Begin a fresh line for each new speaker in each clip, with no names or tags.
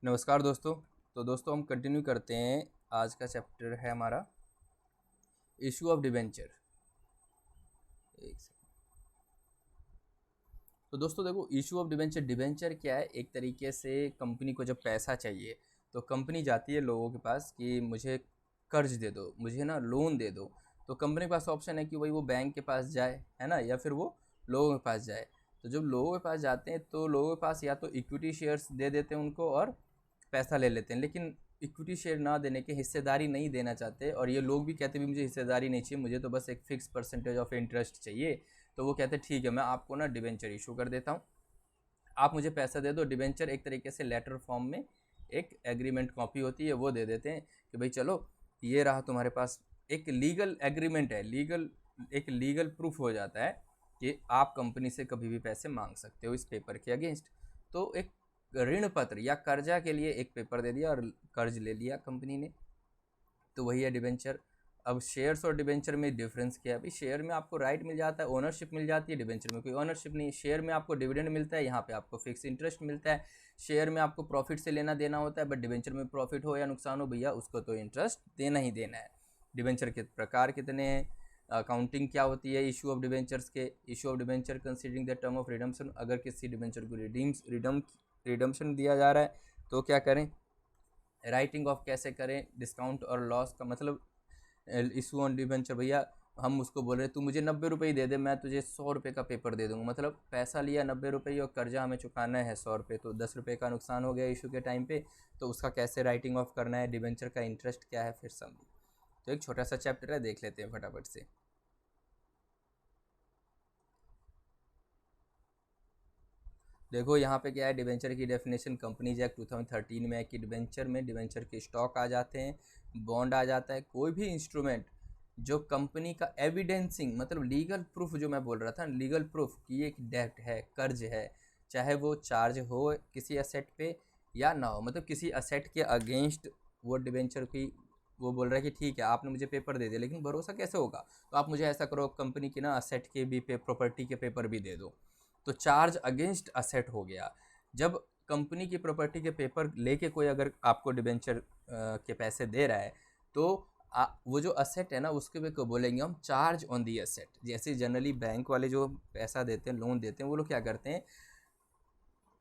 नमस्कार दोस्तों। तो दोस्तों हम कंटिन्यू करते हैं। आज का चैप्टर है हमारा इशू ऑफ डिबेंचर। एक सेकंड। तो दोस्तों देखो, इशू ऑफ डिबेंचर, डिबेंचर क्या है? एक तरीके से कंपनी को जब पैसा चाहिए तो कंपनी जाती है लोगों के पास कि मुझे कर्ज दे दो, मुझे ना लोन दे दो। तो कंपनी के पास ऑप्शन है कि भाई वो बैंक के पास जाए, है ना, या फिर वो लोगों के पास जाए। तो जब लोगों के पास जाते हैं तो लोगों के पास या तो इक्विटी शेयर्स दे देते हैं उनको और पैसा ले लेते हैं, लेकिन इक्विटी शेयर ना देने के, हिस्सेदारी नहीं देना चाहते। और ये लोग भी कहते भी मुझे हिस्सेदारी नहीं चाहिए, मुझे तो बस एक फिक्स परसेंटेज ऑफ इंटरेस्ट चाहिए। तो वो कहते ठीक है, मैं आपको ना डिबेंचर इशू कर देता हूँ, आप मुझे पैसा दे दो। डिबेंचर एक तरीके से लेटर फॉर्म में एक एग्रीमेंट कॉपी होती है, वो दे देते हैं कि भाई चलो ये रहा तुम्हारे पास, एक लीगल एग्रीमेंट है, एक लीगल प्रूफ हो जाता है कि आप कंपनी से कभी भी पैसे मांग सकते हो इस पेपर के अगेंस्ट। तो एक ऋण पत्र या कर्जा के लिए एक पेपर दे दिया और कर्ज ले लिया कंपनी ने। तो वही है डिबेंचर। अब शेयर्स और डिबेंचर में डिफरेंस क्या है? भाई शेयर में आपको राइट मिल जाता है, ओनरशिप मिल जाती है। डिबेंचर में कोई ओनरशिप नहीं। शेयर में आपको डिविडेंड मिलता है, यहाँ पे आपको फिक्स इंटरेस्ट मिलता है। शेयर में आपको प्रॉफिट से लेना देना होता है, बट डिबेंचर में प्रॉफिट हो या नुकसान हो भैया, उसको तो इंटरेस्ट देना ही देना है। डिबेंचर के प्रकार कितने हैं, अकाउंटिंग क्या होती है इशू ऑफ डिबेंचर्स के? Issue of debenture considering the term of redemption, अगर किसी डिबेंचर को रिडम्पशन दिया जा रहा है तो क्या करें? राइटिंग ऑफ कैसे करें? डिस्काउंट और लॉस का मतलब इशू ऑन डिबेंचर भैया, हम उसको बोल रहे तू मुझे 90 रुपये दे दे, मैं तुझे 100 रुपये का पेपर दे दूंगा। मतलब पैसा लिया 90 रुपये और कर्जा हमें चुकाना है 100 रुपये, तो 10 रुपये का नुकसान हो गया इशू के टाइम पे। तो उसका कैसे राइटिंग ऑफ करना है, डिबेंचर का इंटरेस्ट क्या है, फिर समझो। तो एक छोटा सा चैप्टर है, देख लेते हैं फटाफट से। देखो यहाँ पे क्या है, डिबेंचर की डेफिनेशन कंपनीज एक्ट 2013 में है कि डिबेंचर के स्टॉक आ जाते हैं, बॉन्ड आ जाता है, कोई भी इंस्ट्रूमेंट जो कंपनी का एविडेंसिंग, मतलब लीगल प्रूफ, जो मैं बोल रहा था लीगल प्रूफ कि एक डेब्ट है, कर्ज है, चाहे वो चार्ज हो किसी असेट पे या ना हो, मतलब किसी असेट के अगेंस्ट वो डिबेंचर की, वो बोल रहा है कि ठीक है आपने मुझे पेपर दे दिया, लेकिन भरोसा कैसे होगा? तो आप मुझे ऐसा करो, कंपनी की ना असेट के भी प्रॉपर्टी के पेपर भी दे दो। तो चार्ज अगेंस्ट असेट हो गया। जब कंपनी की प्रॉपर्टी के पेपर लेके कोई अगर आपको डिबेंचर के पैसे दे रहा है, तो वो जो असेट है ना, उसके पे को बोलेंगे हम चार्ज ऑन दी असेट। जैसे जनरली बैंक वाले जो पैसा देते हैं, लोन देते हैं, वो लोग क्या करते हैं,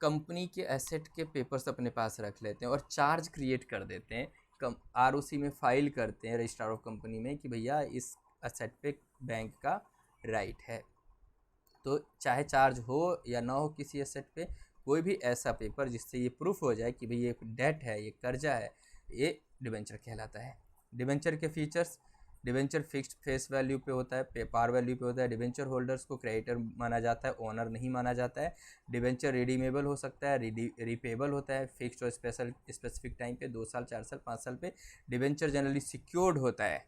कंपनी के एसेट के पेपर्स अपने पास रख लेते हैं और चार्ज क्रिएट कर देते हैं। कम आरओसी में फाइल करते हैं रजिस्ट्रार ऑफ कंपनी में कि भैया इस असेट पे बैंक का राइट है। तो चाहे चार्ज हो या ना हो किसी एसेट पे, कोई भी ऐसा पेपर जिससे ये प्रूफ हो जाए कि भाई ये डेट है, ये कर्जा है, ये डिबेंचर कहलाता है। डिबेंचर के features, debenture fixed face value पे होता है, पार वैल्यू पे होता है। डिबेंचर होल्डर्स को क्रेडिटर माना जाता है, ओनर नहीं माना जाता है। डिबेंचर रिडीमेबल हो सकता है, रिपेबल होता है फिक्स्ड और स्पेसिफिक टाइम पे, 2 साल, 4 साल, 5 साल पे। डिबेंचर जनरली सिक्योर्ड होता है,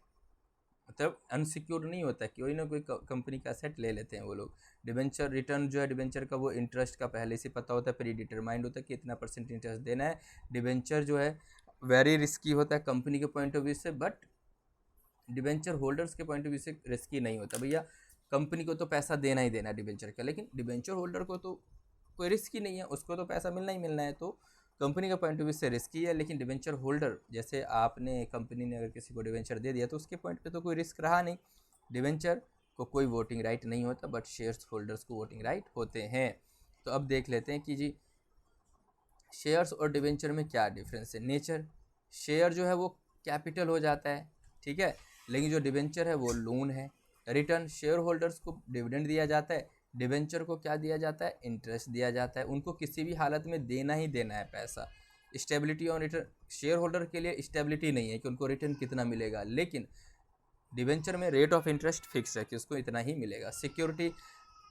मतलब अनसिक्योर्ड नहीं होता, कोई ना कोई कंपनी का सेट ले लेते हैं वो लोग। डिबेंचर रिटर्न जो है डिबेंचर का, वो इंटरेस्ट का पहले से पता होता है, प्री डिटरमाइंड होता है कि इतना परसेंट इंटरेस्ट देना है। डिबेंचर जो है वेरी रिस्की होता है कंपनी के पॉइंट ऑफ व्यू से, बट डिबेंचर होल्डर्स के पॉइंट ऑफ व्यू से रिस्की नहीं होता। भैया कंपनी को तो पैसा देना ही देना है डिबेंचर का, लेकिन डिबेंचर होल्डर को तो कोई रिस्क ही नहीं है, उसको तो पैसा मिलना ही मिलना है। तो कंपनी का पॉइंट ऑफ व्यू से रिस्की है, लेकिन डिबेंचर होल्डर, जैसे आपने कंपनी ने अगर किसी को डिबेंचर दे दिया तो उसके पॉइंट पे तो कोई रिस्क रहा नहीं। डिबेंचर को कोई वोटिंग राइट नहीं होता, बट शेयर्स होल्डर्स को वोटिंग राइट होते हैं। तो अब देख लेते हैं कि जी शेयर्स और डिबेंचर में क्या डिफरेंस है। नेचर, शेयर जो है वो कैपिटल हो जाता है, ठीक है, लेकिन जो डिबेंचर है वो लोन है। रिटर्न, शेयर होल्डर्स को डिविडेंड दिया जाता है, डिबेंचर को क्या दिया जाता है, इंटरेस्ट दिया जाता है। उनको किसी भी हालत में देना ही देना है पैसा। Stability on return, share holder के लिए स्टेबिलिटी नहीं है कि उनको रिटर्न कितना मिलेगा, लेकिन डिबेंचर में रेट ऑफ इंटरेस्ट फिक्स है कि उसको इतना ही मिलेगा। सिक्योरिटी,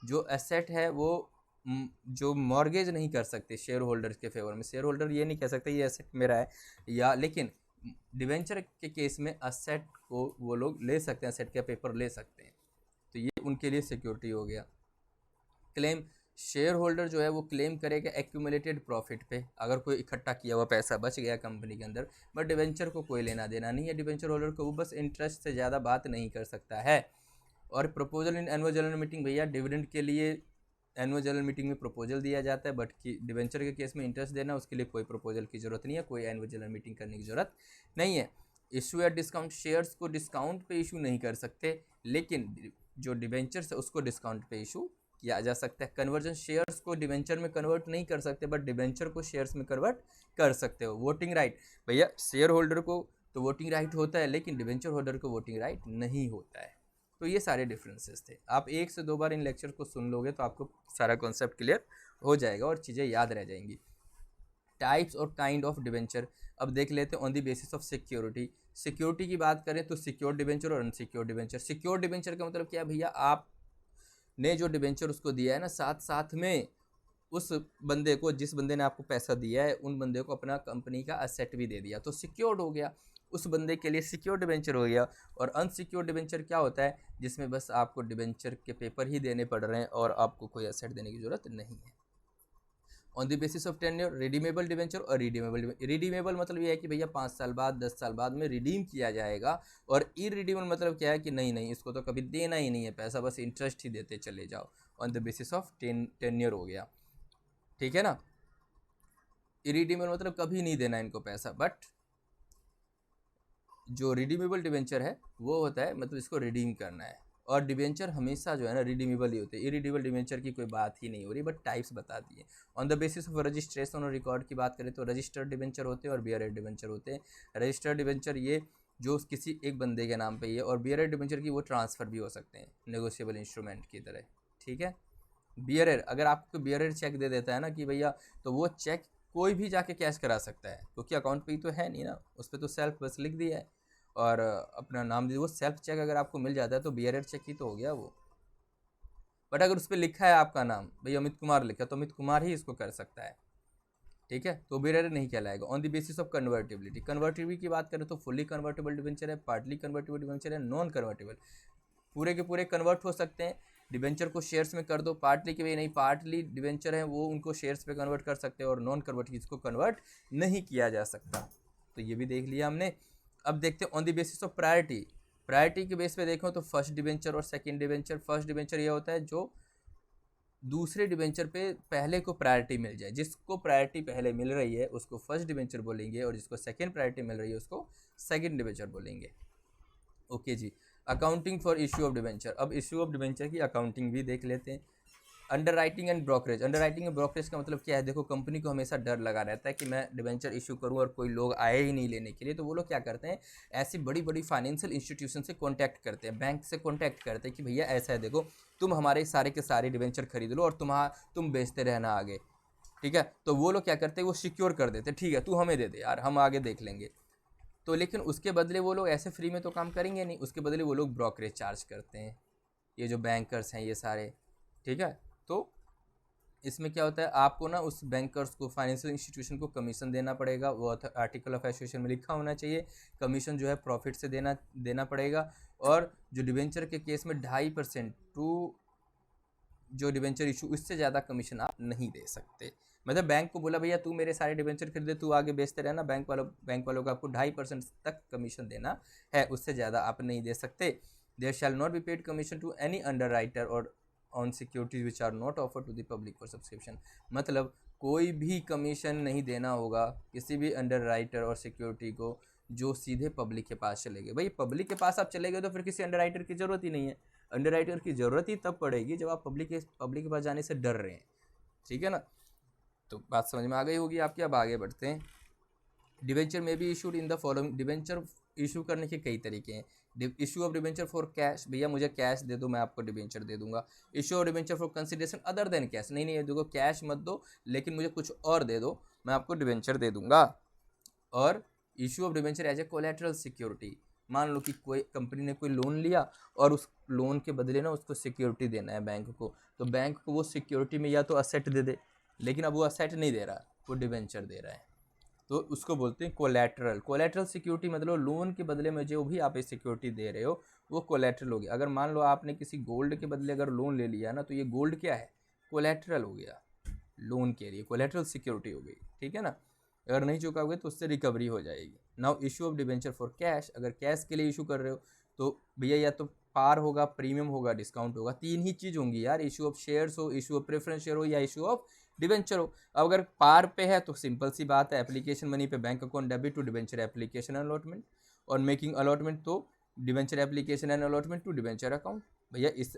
जो एसेट है वो जो मॉर्गेज नहीं कर सकते शेयर होल्डर के फेवर में। शेयर होल्डर ये नहीं कह सकते ये एसेट मेरा है, या लेकिन डिवेंचर के केस में असेट को वो लोग ले सकते हैं, असेट के पेपर ले सकते हैं, तो ये उनके लिए सिक्योरिटी हो गया। क्लेम, शेयर होल्डर जो है वो क्लेम करेगा एक्यूमुलेटेड प्रॉफिट पे, अगर कोई इकट्ठा किया हुआ पैसा बच गया कंपनी के अंदर। बट डिवेंचर को कोई लेना देना नहीं है, डिवेंचर होल्डर को वो बस इंटरेस्ट से ज़्यादा बात नहीं कर सकता है। और proposal in annual general meeting, भैया डिविडेंड के लिए एनुअल जनरल मीटिंग में प्रपोजल दिया जाता है, बट कि डिबेंचर के केस में इंटरेस्ट देना उसके लिए कोई प्रपोजल की जरूरत नहीं है, कोई एनुअल जनरल मीटिंग करने की जरूरत नहीं है। इशू एट डिस्काउंट, शेयर्स को डिस्काउंट पे इशू नहीं कर सकते, लेकिन जो डिबेंचर्स है उसको डिस्काउंट पे इशू किया जा सकता है। कन्वर्जन, शेयर्स को डिबेंचर में कन्वर्ट नहीं कर सकते, बट डिबेंचर को शेयर्स में कन्वर्ट कर सकते हो। वोटिंग राइट, भैया शेयर होल्डर को तो वोटिंग राइट होता है, लेकिन डिबेंचर होल्डर को वोटिंग राइट नहीं होता है। तो ये सारे डिफरेंसेस थे। आप 1 से 2 बार इन लेक्चर को सुन लोगे तो आपको सारा कॉन्सेप्ट क्लियर हो जाएगा और चीज़ें याद रह जाएंगी। टाइप्स और काइंड ऑफ डिबेंचर अब देख लेते हैं on the basis of security. Security की बात करें तो सिक्योर डिबेंचर और अनसिक्योर डिबेंचर। सिक्योर डिबेंचर का मतलब क्या है भैया, आपने जो डिबेंचर उसको दिया है ना, साथ साथ में उस बंदे को, जिस बंदे ने आपको पैसा दिया है, उन बंदे को अपना कंपनी का असेट भी दे दिया, तो सिक्योर्ड हो गया, उस बंदे के लिए सिक्योर डिबेंचर हो गया। और अनसिक्योर डिबेंचर क्या होता है, जिसमें बस आपको डिबेंचर के पेपर ही देने पड़ रहे हैं और आपको कोई असेट देने की जरूरत नहीं है। On the basis of tenure, redeemable debenture और रिडीमेबल। रिडीमेबल मतलब ये है कि भैया 5 साल बाद 10 साल बाद में रिडीम किया जाएगा, और इरिडीमेबल मतलब क्या है कि नहीं नहीं इसको तो कभी देना ही नहीं है पैसा, बस इंटरेस्ट ही देते चले जाओ। On the basis of tenure हो गया, ठीक है ना। इरिडीमेबल मतलब कभी नहीं देना इनको पैसा, बट जो रिडीमेबल डिबेंचर है वो होता है मतलब इसको रिडीम करना है। और डिबेंचर हमेशा जो है ना रिडीमेबल ही होते हैं, इरिडीमेबल डिबेंचर की कोई बात ही नहीं हो रही, बट टाइप्स बता दिए। On the basis of registration और रिकॉर्ड की बात करें तो रजिस्टर्ड डिबेंचर होते हैं और बियरेड डिबेंचर होते हैं। रजिस्टर्ड डिबेंचर ये जो किसी एक बंदे के नाम पे ही है, और बियरेड डिबेंचर की वो ट्रांसफ़र भी हो सकते हैं नेगोशिएबल इंस्ट्रूमेंट की तरह, ठीक है। बियरेड, अगर आपको बियरेड चेक दे देता है ना कि भैया, तो वो चेक कोई भी जाके कैश करा सकता है, क्योंकि अकाउंट पे ही तो है नहीं ना, उस पर तो सेल्फ बस लिख दिया है और अपना नाम दे, वो सेल्फ चेक अगर आपको मिल जाता है तो बियरेड चेक ही तो हो गया वो। बट अगर उस पर लिखा है आपका नाम, भाई अमित कुमार लिखा, तो अमित कुमार ही इसको कर सकता है, ठीक है, तो बियरेड नहीं कहलाएगा। On the basis of convertibility, convertibility की बात करें तो फुली कन्वर्टेबल डिबेंचर है, पार्टली कन्वर्टेबल डिबेंचर है, नॉन कन्वर्टेबल। पूरे के पूरे कन्वर्ट हो सकते हैं, डिबेंचर को शेयर्स में कर दो, पार्टली के भी नहीं, पार्टली डिबेंचर है वो उनको शेयर्स पे कन्वर्ट कर सकते हैं, और नॉन कन्वर्ट इसको कन्वर्ट नहीं किया जा सकता। तो ये भी देख लिया हमने। अब देखते हैं on the basis of priority. Priority के बेस पे देखो तो फर्स्ट डिबेंचर और सेकंड डिबेंचर। फर्स्ट डिबेंचर ये होता है जो दूसरे डिबेंचर पे पहले को प्रायोरिटी मिल जाए, जिसको प्रायोरिटी पहले मिल रही है उसको फर्स्ट डिबेंचर बोलेंगे, और जिसको सेकंड प्रायोरिटी मिल रही है उसको सेकंड डिबेंचर बोलेंगे। ओके जी। Accounting for issue of debenture, अब इश्यू ऑफ डिबेंचर की अकाउंटिंग भी देख लेते हैं। Underwriting and brokerage. Underwriting and brokerage का मतलब क्या है, देखो कंपनी को हमेशा डर लगा रहता है कि मैं डिबेंचर इशू करूं और कोई लोग आए ही नहीं लेने के लिए, तो वो लोग क्या करते हैं, ऐसी बड़ी बड़ी फाइनेंशियल इंस्टीट्यूशन से कॉन्टैक्ट करते हैं, बैंक से कॉन्टैक्ट करते हैं कि भैया ऐसा है, देखो तुम हमारे सारे के सारे डिबेंचर खरीद लो और तुम बेचते रहना आगे, ठीक है। तो वो लोग क्या करते हैं, वो सिक्योर कर देते हैं, ठीक है तू हमें दे दे यार, हम आगे देख लेंगे। तो लेकिन उसके बदले वो लोग ऐसे फ्री में तो काम करेंगे नहीं, उसके बदले वो लोग ब्रोकरेज चार्ज करते हैं, ये जो बैंकर्स हैं ये सारे, ठीक है। तो इसमें क्या होता है, आपको ना उस बैंकर्स को, फाइनेंशियल इंस्टीट्यूशन को कमीशन देना पड़ेगा, वो आर्टिकल ऑफ एसोसिएशन में लिखा होना चाहिए। कमीशन जो है प्रॉफिट से देना पड़ेगा। और जो डिबेंचर के केस में 2.5% टू जो डिबेंचर इशू, इससे ज़्यादा कमीशन आप नहीं दे सकते। मतलब बैंक को बोला भैया तू मेरे सारे डिबेंचर खरीदे, तू आगे बेचते रहना, बैंक वालों को आपको 2.5% तक कमीशन देना है, उससे ज़्यादा आप नहीं दे सकते। There shall not be paid commission to any underwriter और on securities which are not offer to the public for subscription. मतलब कोई भी कमीशन नहीं देना होगा किसी भी अंडर राइटर और सिक्योरिटी को जो सीधे पब्लिक के पास चले गए। भाई पब्लिक के पास आप चले गए तो फिर किसी अंडर राइटर की ज़रूरत ही नहीं है। अंडर राइटर की ज़रूरत ही तब पड़ेगी जब आप पब्लिक के पास जाने से डर रहे हैं, ठीक है ना। तो बात समझ में आ गई होगी आपकी। अब आगे बढ़ते हैं। डिबेंचर में भी issued in the following. Debenture issue करने के कई तरीके हैं। Issue of debenture for cash, भैया मुझे कैश दे दो मैं आपको डिबेंचर दे दूंगा। Issue of debenture for consideration other than cash, नहीं नहीं देखो कैश मत दो लेकिन मुझे कुछ और दे दो, मैं आपको डिबेंचर दे दूंगा। और issue of debenture as a collateral security, मान लो कि कोई कंपनी ने कोई लोन लिया और उस लोन के बदले ना उसको सिक्योरिटी देना है बैंक को, तो बैंक को वो सिक्योरिटी में या तो असेट दे दे, लेकिन अब वो असेट नहीं दे रहा, वो डिबेंचर दे रहा है, तो उसको बोलते हैं कोलैटरल। कोलैटरल सिक्योरिटी मतलब लोन के बदले में जो भी आप सिक्योरिटी दे रहे हो वो कोलैटरल हो गया। अगर मान लो आपने किसी गोल्ड के बदले अगर लोन ले लिया ना, तो ये गोल्ड क्या है, कोलैटरल हो गया, लोन के लिए कोलैटरल सिक्योरिटी हो गई, ठीक है ना। अगर नहीं चुकाओगे तो उससे रिकवरी हो जाएगी। Now issue of debenture for cash, अगर कैश के लिए इशू कर रहे हो तो भैया या तो पार होगा, प्रीमियम होगा, डिस्काउंट होगा। तीन ही चीज़ होंगी यार, इशू ऑफ शेयर्स हो, इशू ऑफ प्रेफरेंस शेयर हो, या इशू ऑफ डिबेंचर हो। अब अगर पार पे है तो सिंपल सी बात है, एप्लीकेशन मनी पे bank account debit to debenture application allotment, और making allotment to debenture application and allotment to debenture account. भैया इस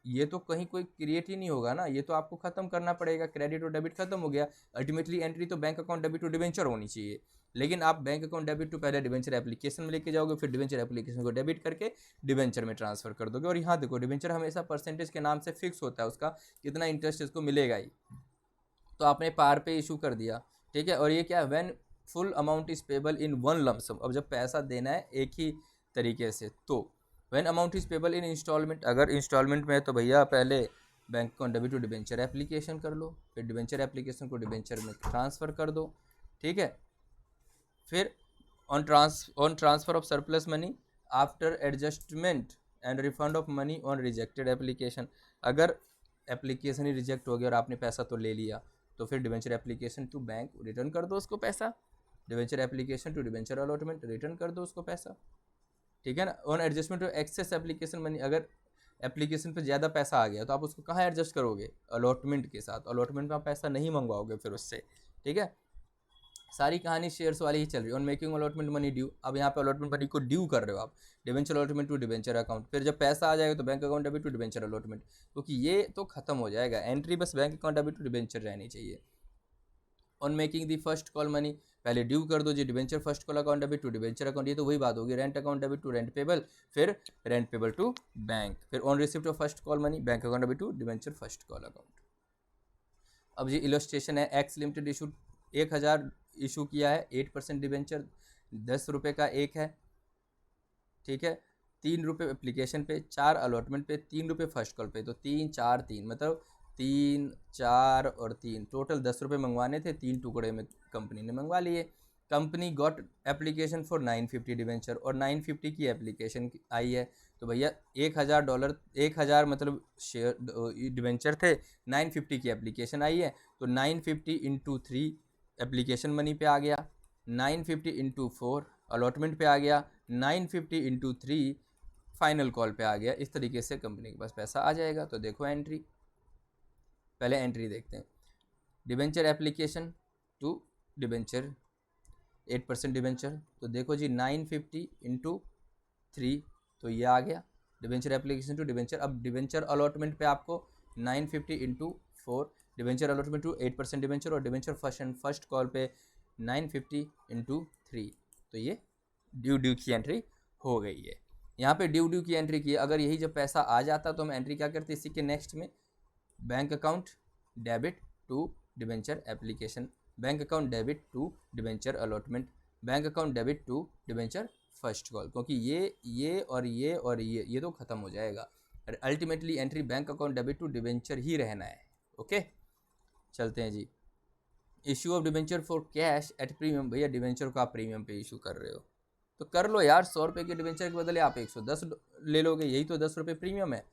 ये तो कहीं कोई क्रिएट ही नहीं होगा ना, ये तो आपको खत्म करना पड़ेगा। क्रेडिट और डेबिट खत्म हो गया, अल्टीमेटली एंट्री तो bank account debit to debenture होनी चाहिए। लेकिन आप बैंक अकाउंट डेबिट टू पहले डिबेंचर एप्लीकेशन में लेके जाओगे, फिर डिबेंचर एप्लीकेशन को डेबिट करके डिबेंचर में ट्रांसफर कर दोगे। और यहाँ देखो, डिबेंचर हमेशा परसेंटेज के नाम से फिक्स होता है, उसका कितना इंटरेस्ट इसको मिलेगा ही। तो आपने पार पे इशू कर दिया, ठीक है। और ये क्या है, when full amount is payable in one lump sum. अब जब पैसा देना है एक ही तरीके से, तो when amount is payable in instalment, अगर इंस्टॉलमेंट में है तो भैया पहले bank account debit to debenture application कर लो, फिर डिबेंचर एप्लीकेशन को डिबेंचर में ट्रांसफ़र कर दो, ठीक है। फिर on transfer of surplus money after adjustment and refund of money on rejected application. अगर एप्लीकेशन ही रिजेक्ट हो गया और आपने पैसा तो ले लिया, तो फिर debenture application to bank return कर दो उसको पैसा, debenture application to debenture allotment return कर दो उसको पैसा, ठीक है ना। On adjustment of excess application money, अगर एप्लीकेशन पे ज़्यादा पैसा आ गया तो आप उसको कहाँ एडजस्ट करोगे, अलॉटमेंट के साथ। अलॉटमेंट में आप पैसा नहीं मंगवाओगे फिर उससे, ठीक है। सारी कहानी शेयर्स वाली ही चल रही है। On making allotment money due, अब यहाँ पे अलॉटमेंट मनी को ड्यू कर रहे हो आप, debenture allotment to debenture account. फिर जब पैसा आ जाएगा तो bank account debit to debenture allotment, क्योंकि ये तो खत्म हो जाएगा। एंट्री बस bank account debit to debenture रहनी चाहिए। On making the first call money, पहले ड्यू कर दो जी, debenture first call account debit to debenture account, ये तो वही बात होगी। Rent account debit to rent payable, फिर रेंट पेबल टू बैंक। फिर on receipt of first call money, bank account debit to debenture first call account. अब ये illustration है, एक्स लिमिटेड इशू 1000 इशू किया है, 8% डिबेंचर 10 रुपये का एक है, ठीक है। 3 रुपये एप्लीकेशन पे, 4 अलॉटमेंट पे, 3 रुपये फर्स्ट कॉल पे, तो 3 4 3 मतलब 3 4 और 3 टोटल 10 रुपये मंगवाने थे, 3 टुकड़े में कंपनी ने मंगवा लिए। Company got application for 950 debenture, और 950 की एप्लीकेशन आई है। तो भैया $1000, 1000 मतलब शेयर डिबेंचर थे, 950 की एप्लीकेशन आई है, तो 950 इंटू 3 एप्लीकेशन मनी पे आ गया, 950 इंटू 4 अलॉटमेंट पे आ गया, 950 इंटू 3 फाइनल कॉल पे आ गया। इस तरीके से कंपनी के पास पैसा आ जाएगा। तो देखो एंट्री, पहले एंट्री देखते हैं। Debenture application to debenture 8% debenture, तो देखो जी 950 इंटू 3, तो ये आ गया डिबेंचर एप्लीकेशन टू डिबेंचर। अब डिबेंचर अलॉटमेंट पे आपको 950 into 4 debenture allotment to 8% debenture, और डिबेंचर फर्स्ट कॉल पे 950 इंटू 3, तो ये ड्यू की एंट्री हो गई है। यहाँ पे ड्यू की एंट्री की, अगर यही जब पैसा आ जाता तो हम एंट्री क्या करते, इसी के नेक्स्ट में bank account debit to debenture application, bank account debit to debenture allotment, bank account debit to debenture first call, क्योंकि ये और ये तो ख़त्म हो जाएगा। Ultimately entry bank account debit to debenture ही रहना है। ओके, चलते हैं जी। Issue of debenture for cash at premium, भैया डिबेंचर को आप प्रीमियम पे इशू कर रहे हो तो कर लो यार। 100 रुपये के डिबेंचर के बदले आप 110 ले लोगे, यही तो 10 रुपये प्रीमियम है।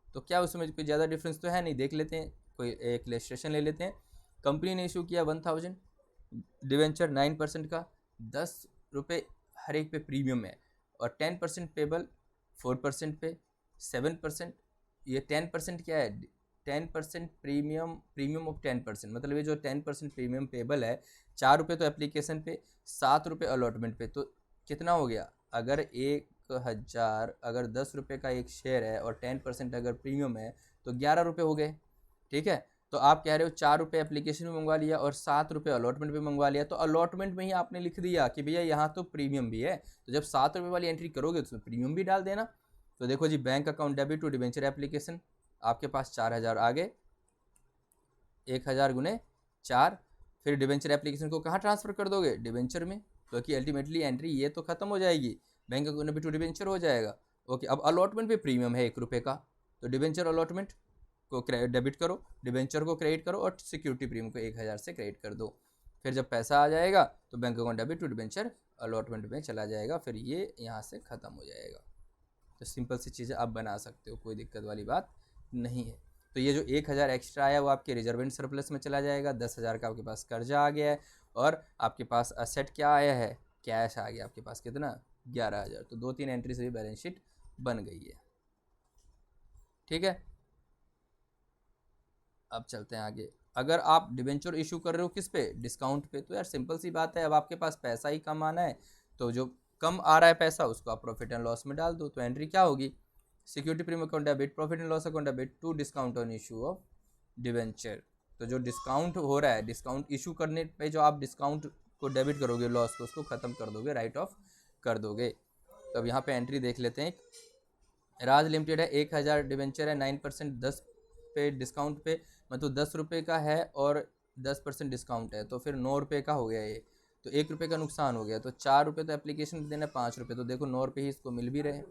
तो क्या उसमें कोई ज़्यादा डिफरेंस तो है नहीं। देख लेते हैं, कोई एक इलस्ट्रेशन ले लेते हैं। कंपनी ने इशू किया 1000 डिबेंचर 9% का, 10 रुपये हर एक पे प्रीमियम है, और 10% पेबल 4% पे, 7%। ये 10% क्या है, 10% प्रीमियम ऑफ 10%, मतलब ये जो 10% प्रीमियम पेबल है, 4 रुपये तो एप्लीकेशन पे, 7 रुपये अलॉटमेंट पे, तो कितना हो गया। अगर 1000, अगर 10 रुपये का एक शेयर है और 10% अगर प्रीमियम है तो 11 रुपये हो गए, ठीक है। तो आप कह रहे हो 4 रुपये एप्लीकेशन में मंगवा लिया और 7 रुपये अलॉटमेंट पे मंगवा लिया, तो अलॉटमेंट में ही आपने लिख दिया कि भैया यहाँ तो प्रीमियम भी है, तो जब 7 रुपये वाली एंट्री करोगे तो उसमें प्रीमियम भी डाल देना। तो देखो जी, bank account debit to debenture application, आपके पास 4000 आ गए, 1000 गुने 4, फिर डिबेंचर एप्लीकेशन को कहाँ ट्रांसफ़र कर दोगे, डिबेंचर में, क्योंकि अल्टीमेटली एंट्री ये तो खत्म हो जाएगी, bank account debit to debenture हो जाएगा। ओके, अब अलॉटमेंट पे प्रीमियम है 1 रुपये का, तो डिबेंचर अलॉटमेंट को डेबिट करो, डिबेंचर को क्रेडिट करो, और सिक्योरिटी प्रीमियम को 1000 से क्रेडिट कर दो। फिर जब पैसा आ जाएगा तो bank account debit to debenture allotment में चला जाएगा, फिर ये यहाँ से ख़त्म हो जाएगा। तो सिंपल सी चीज़ें आप बना सकते हो, कोई दिक्कत वाली बात नहीं है। तो ये जो 1000 एक्स्ट्रा आया वो आपके रिजर्व एंड सरप्लस में चला जाएगा। 10,000 का आपके पास कर्जा आ गया है, और आपके पास असेट क्या आया है, कैश आ गया आपके पास, कितना 11,000। तो 2-3 एंट्री से भी बैलेंस शीट बन गई है। ठीक है, अब चलते हैं आगे। अगर आप डिबेंचर इशू कर रहे हो किस पे, डिस्काउंट पे, तो यार सिंपल सी बात है, अब आपके पास पैसा ही कम आना है, तो जो कम आ रहा है पैसा उसको आप प्रॉफिट एंड लॉस में डाल दो। तो एंट्री क्या होगी, security premium account debit, profit and loss account debit to discount on issue of debenture. तो जो डिस्काउंट हो रहा है, डिस्काउंट इशू करने पे जो आप डिस्काउंट को डेबिट करोगे, लॉस को उसको ख़त्म कर दोगे, राइट ऑफ कर दोगे। तो अब यहाँ पे एंट्री देख लेते हैं। राज लिमिटेड है, 1000 डिबेंचर है, 9% 10 पे डिस्काउंट पे, मतलब 10 रुपये का है और 10% डिस्काउंट है, तो फिर 9 रुपये का हो गया ये, तो 1 रुपये का नुकसान हो गया। तो 4 रुपये तो एप्लीकेशन देना है, 5 रुपये तो देखो 9 रुपये ही इसको मिल भी रहे हैं।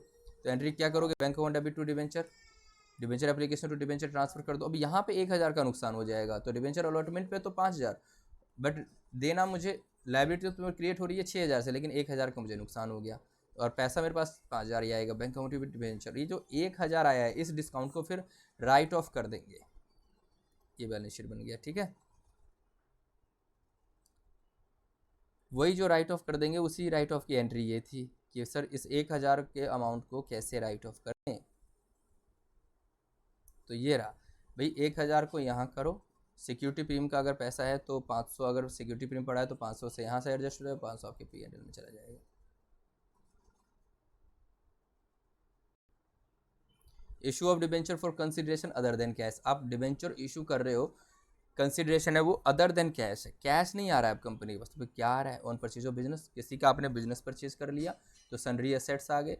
तो एंट्री क्या करोगे, bank account debit to debenture, debenture application to debenture transfer कर दो। अब यहाँ पे 1000 का नुकसान हो जाएगा, तो डिबेंचर अलॉटमेंट पे तो 5000, बट देना मुझे लाइबिलिटी तो तुम्हें क्रिएट हो रही है 6000 से, लेकिन 1000 का मुझे नुकसान हो गया और पैसा मेरे पास 5000 ही आएगा बैंक अकाउंट डिबेंचर। ये जो 1000 आया है इस डिस्काउंट को फिर राइट ऑफ कर देंगे, ये बैलेंस शीट बन गया। ठीक है, वही जो राइट ऑफ कर देंगे उसी राइट ऑफ की एंट्री ये थी कि सर इस 1000 के अमाउंट को कैसे राइट ऑफ करें। तो ये रहा भाई, 1000 को यहाँ करो, सिक्योरिटी प्रीमियम का अगर पैसा है तो 500, अगर सिक्योरिटी प्रीमियम पड़ा है तो 500 से यहाँ से एडजस्ट हो जाएगा, 500 आपके P&L में चला जाएगा। Issue of debenture for consideration other than cash, आप डिबेंचर इशू कर रहे हो, कंसिडरेशन है वो अदर देन कैश है, कैश नहीं आ रहा है अब कंपनी के पास, तो क्या आ रहा है, ऑन परचेज ऑफ बिजनेस, किसी का आपने बिजनेस परचेज कर लिया तो सनरी एसेट्स आ गए,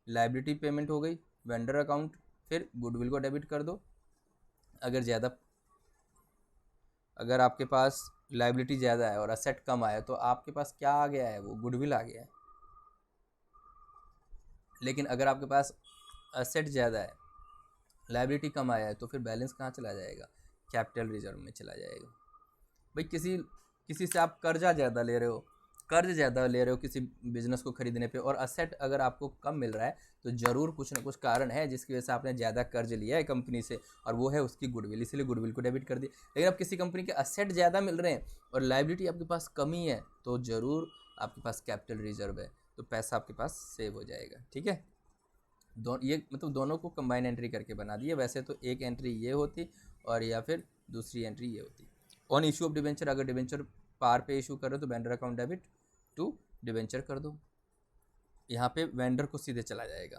लाइबिलिटी पेमेंट हो गई, वेंडर अकाउंट, फिर गुडविल को डेबिट कर दो। अगर ज़्यादा, अगर आपके पास लाइबिलिटी ज़्यादा है और असेट कम आया तो आपके पास क्या आ गया है, वो गुडविल आ गया है। लेकिन अगर आपके पास असेट ज़्यादा है, लाइबिलिटी कम आया है, तो फिर बैलेंस कहाँ चला जाएगा, कैपिटल रिजर्व में चला जाएगा। भाई किसी किसी से आप कर्जा ज़्यादा ले रहे हो, कर्ज ज़्यादा ले रहे हो किसी बिजनेस को खरीदने पे, और असेट अगर आपको कम मिल रहा है तो ज़रूर कुछ ना कुछ कारण है जिसकी वजह से आपने ज़्यादा कर्ज लिया है कंपनी से, और वो है उसकी गुडविल, इसीलिए गुडविल को डेबिट कर दिया। लेकिन अब किसी कंपनी के असेट ज़्यादा मिल रहे हैं और लाइबिलिटी आपके पास कमी है, तो ज़रूर आपके पास कैपिटल रिजर्व है, तो पैसा आपके पास सेव हो जाएगा। ठीक है, ये मतलब दोनों को कंबाइन एंट्री करके बना दिए। वैसे तो एक एंट्री ये होती और या फिर दूसरी एंट्री ये होती। ऑन इशू ऑफ डिबेंचर, अगर डिबेंचर पार पे इशू करो तो vendor account debit to debenture कर दो, यहाँ पे वेंडर को सीधे चला जाएगा,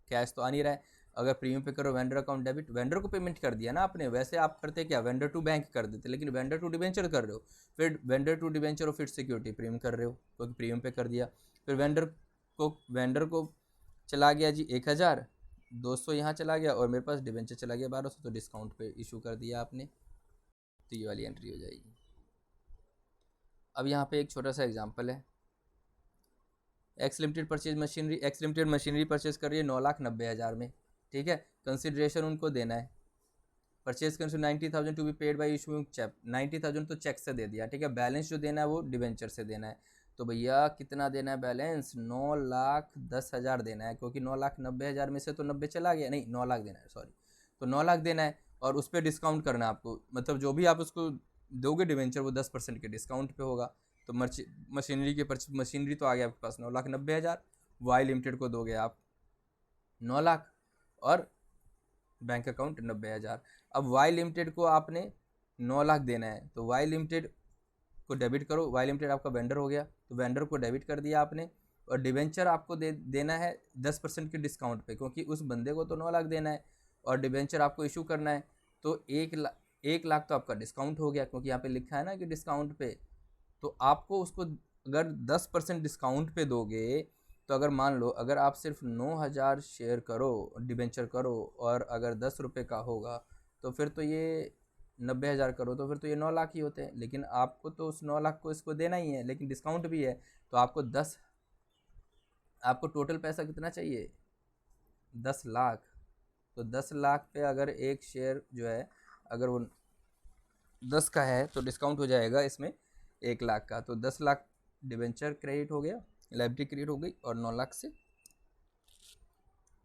कैश तो आ नहीं रहा है। अगर प्रीमियम पे करो वेंडर अकाउंट डेबिट, वेंडर को पेमेंट कर दिया ना आपने। वैसे आप करते क्या, वेंडर टू बैंक कर देते, लेकिन वेंडर टू डिबेंचर कर रहे हो, फिर वेंडर टू डिबेंचर और फिर सिक्योरिटी प्रीमियम कर रहे हो क्योंकि प्रीमियम पे कर दिया। फिर वेंडर को चला गया जी 1000, 200 यहाँ चला गया और मेरे पास डिबेंचर चला गया 1200, तो डिस्काउंट पे इशू कर दिया आपने, तो ये वाली एंट्री हो जाएगी। अब यहाँ पे एक छोटा सा एग्जांपल है, x limited purchase machinery, x limited machinery purchase कर रही है 9,90,000 में। ठीक है, कंसिडरेशन उनको देना है, purchase consider 90,000 to be paid by issuing cheque, 90,000 तो चेक से दे दिया। ठीक है, बैलेंस जो देना है वो डिबेंचर से देना है। तो भैया कितना देना है बैलेंस, 9,10,000 देना है, क्योंकि 9,90,000 में से तो 90 चला गया, नहीं 9 लाख देना है, सॉरी, तो 9 लाख देना है और उस पर डिस्काउंट करना है आपको, मतलब जो भी आप उसको दोगे डिबेंचर वो 10% के डिस्काउंट पे होगा। तो मशीनरी तो आ गया आपके पास 9,90,000, वाई लिमिटेड को दोगे आप 9 लाख और बैंक अकाउंट 90,000। अब वाई लिमिटेड को आपने 9 लाख देना है, तो वाई लिमिटेड को डेबिट करो, वाई लिमिटेड आपका वेंडर हो गया, तो वेंडर को डेबिट कर दिया आपने, और डिबेंचर आपको देना है 10% के डिस्काउंट पे, क्योंकि उस बंदे को तो 9 लाख देना है और डिबेंचर आपको इशू करना है, तो 1 लाख तो आपका डिस्काउंट हो गया, क्योंकि यहाँ पे लिखा है ना कि डिस्काउंट पे, तो आपको उसको अगर 10% डिस्काउंट पे दोगे, तो अगर मान लो अगर आप सिर्फ 9,000 शेयर करो डिबेंचर करो और अगर 10 रुपये का होगा, तो फिर तो ये 90,000 करो तो फिर तो ये 9 लाख ही होते हैं। लेकिन आपको तो उस 9 लाख को इसको देना ही है, लेकिन डिस्काउंट भी है, तो आपको टोटल पैसा कितना चाहिए, 10 लाख। तो 10 लाख पे अगर एक शेयर जो है अगर वो 10 का है तो डिस्काउंट हो जाएगा इसमें 1 लाख का, तो 10 लाख डिबेंचर क्रेडिट हो गया, लाइबिलिटी क्रेडिट हो गई, और 9 लाख से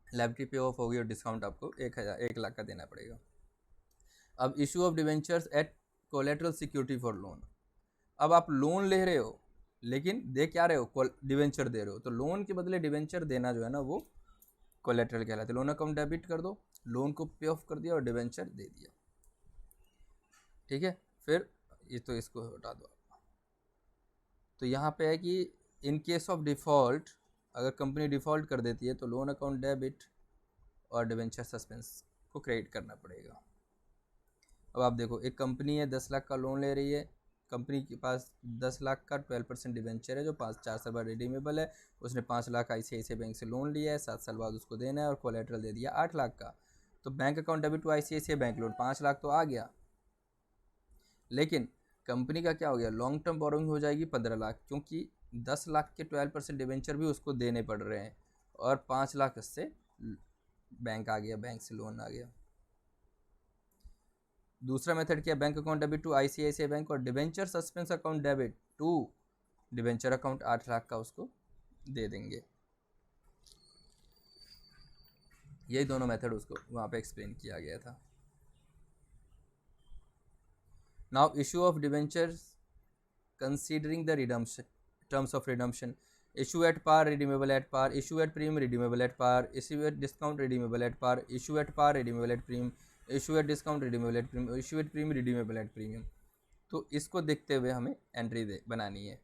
लाइबिलिटी पे ऑफ हो गई और डिस्काउंट आपको 1 लाख का देना पड़ेगा। अब issue of debentures at collateral security for loan, अब आप लोन ले रहे हो लेकिन दे क्या रहे हो, डिबेंचर दे रहे हो, तो लोन के बदले डिबेंचर देना जो है ना वो कोलेटरल कहलाते। लोन अकाउंट डेबिट कर दो, लोन को पे ऑफ कर दिया और डिवेंचर दे दिया, ठीक है। फिर ये तो इसको हटा दो। तो यहाँ पे है कि इन केस ऑफ डिफ़ॉल्ट, अगर कंपनी डिफ़ॉल्ट कर देती है तो लोन अकाउंट डेबिट और डिवेंचर सस्पेंस को क्रेडिट करना पड़ेगा। अब आप देखो, एक कंपनी है 10 लाख का लोन ले रही है, कंपनी के पास 10 लाख का 12% डिवेंचर है जो 4 साल बाद रिडीमेबल है। उसने 5 लाख ICICI बैंक से लोन लिया है, 7 साल बाद उसको देना है और कोलेटरल दे दिया 8 लाख का। तो bank account debit to ICICI bank loan 5 lakh तो आ गया, लेकिन कंपनी का क्या हो गया, लॉन्ग टर्म बोरोइंग हो जाएगी 15 लाख, क्योंकि 10 लाख के 12% डिवेंचर भी उसको देने पड़ रहे हैं और 5 लाख इससे बैंक आ गया, बैंक से लोन आ गया। दूसरा मेथड क्या, bank account debit to ICICI bank और debenture suspense account debit to debenture account 8 lakh का उसको दे देंगे। यही दोनों मेथड उसको वहाँ पे एक्सप्लेन किया गया था। Now issue of debentures considering the redemption, terms of redemption, issue at par redeemable at par, issue at premium redeemable at par, issue at discount redeemable at par, issue at par redeemable at premium, issue at discount redeemable at premium, issue at premium redeemable at premium। तो इसको देखते हुए हमें entry बनानी है।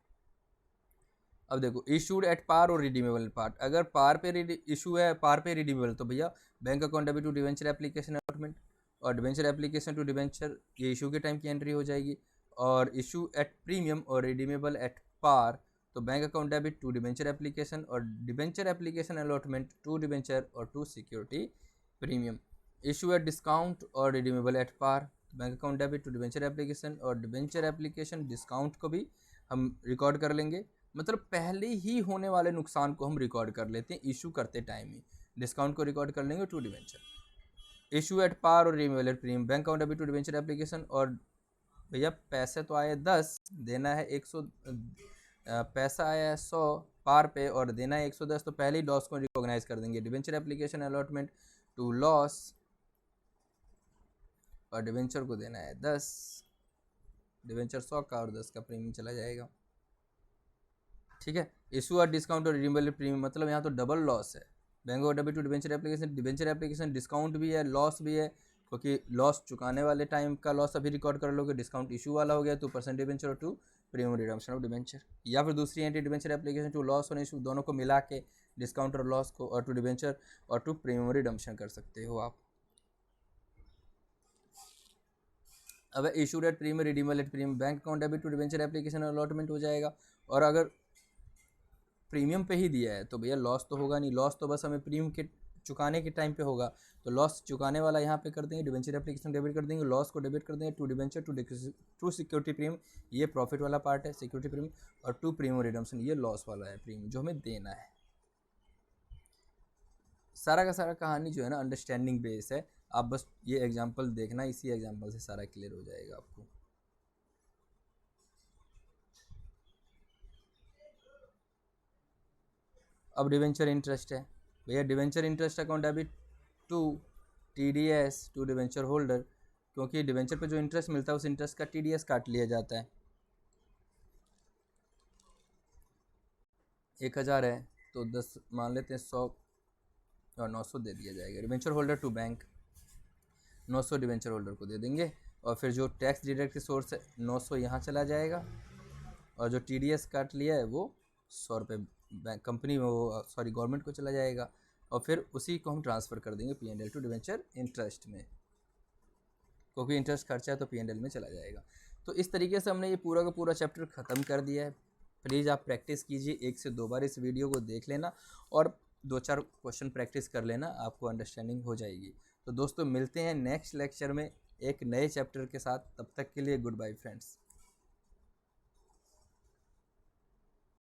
अब देखो, issued at par और रिडीमेबल पार्ट, अगर पार पे इशू है, पार पे रिडीमेबल, तो भैया bank account debit to debenture application allotment और डिवेंचर एप्लीकेशन टू डिवेंचर, ये इशू के टाइम की एंट्री हो जाएगी। और इशू एट प्रीमियम और रिडीमेबल एट पार, तो bank account debit to debenture application और debenture application allotment to debenture और to security premium. Issue at discount और redeemable at par, bank account debit to debenture application और debenture application discount को भी हम record कर लेंगे। मतलब पहले ही होने वाले नुकसान को हम रिकॉर्ड कर लेते हैं इशू करते टाइम ही, डिस्काउंट को रिकॉर्ड कर लेंगे to debenture. Issue at par और redeemable at premium, bank account debit to debenture application, और भैया पैसे तो आए 10, देना है 100, पैसा आया है 100 पार पे और देना है 110, तो पहले ही लॉस को रिकॉग्नाइज कर देंगे, debenture application allotment to loss और डिवेंचर को देना है 10, डिवेंचर 100 का और 10 का प्रीमियम चला जाएगा, ठीक है। इशू और डिस्काउंट और रिडीमेबल प्रीमियम, मतलब यहाँ तो डबल लॉस है, bank of debit to debenture application discount भी है, लॉस भी है, क्योंकि लॉस चुकाने वाले टाइम का लॉस अभी रिकॉर्ड कर लोगे, डिस्काउंट इशू वाला हो गया 2% डिवेंचर और 2 प्रीमियम रिडम्पशन ऑफ डिवेंचर। या फिर दूसरी entry debenture application to loss और इशू, दोनों को मिला के डिस्काउंट और लॉस को और टू डिवेंचर और टू प्रीमियम रिडम्पशन कर सकते हो आप। अब issue at premium redeemable at premium, bank account debit to debenture application allotment हो जाएगा, और अगर प्रीमियम पे ही दिया है तो भैया लॉस तो होगा नहीं, लॉस तो बस हमें प्रीमियम के चुकाने के टाइम पे होगा, तो लॉस चुकाने वाला यहाँ पे कर देंगे, डिवेंचर एप्लीकेशन डेबिट कर देंगे, लॉस को डेबिट कर देंगे to debenture to security premium, ये प्रॉफिट वाला पार्ट है सिक्योरिटी प्रीमियम, और टू प्रीमियम रिडम्पशन, ये लॉस वाला है प्रीमियम जो हमें देना है। सारा का सारा कहानी जो है ना अंडरस्टैंडिंग बेस है, आप बस ये एग्जाम्पल देखना, इसी एग्जाम्पल से सारा क्लियर हो जाएगा आपको। अब डिवेंचर इंटरेस्ट है भैया, debenture interest account debit to TDS to debenture holder, क्योंकि डिवेंचर पे जो इंटरेस्ट मिलता है उस इंटरेस्ट का TDS काट लिया जाता है। 1000 है तो 10 मान लेते हैं, 100 और 900 दे दिया जाएगा। Debenture holder to bank 900 debenture holder को दे देंगे, और फिर जो टैक्स डिडक्ट सोर्स है 900 यहाँ चला जाएगा, और जो TDS काट लिया है वो 100 रुपये बैंक कंपनी में, वो सॉरी गवर्नमेंट को चला जाएगा, और फिर उसी को हम ट्रांसफ़र कर देंगे P&L टू डिवेंचर इंटरेस्ट में, क्योंकि इंटरेस्ट खर्चा है तो P&L में चला जाएगा। तो इस तरीके से हमने ये पूरा का पूरा चैप्टर ख़त्म कर दिया है। प्लीज़ आप प्रैक्टिस कीजिए, 1 से 2 बार इस वीडियो को देख लेना और 2-4 क्वेश्चन प्रैक्टिस कर लेना, आपको अंडरस्टैंडिंग हो जाएगी। तो दोस्तों मिलते हैं नेक्स्ट लेक्चर में एक नए चैप्टर के साथ, तब तक के लिए गुड बाय फ्रेंड्स।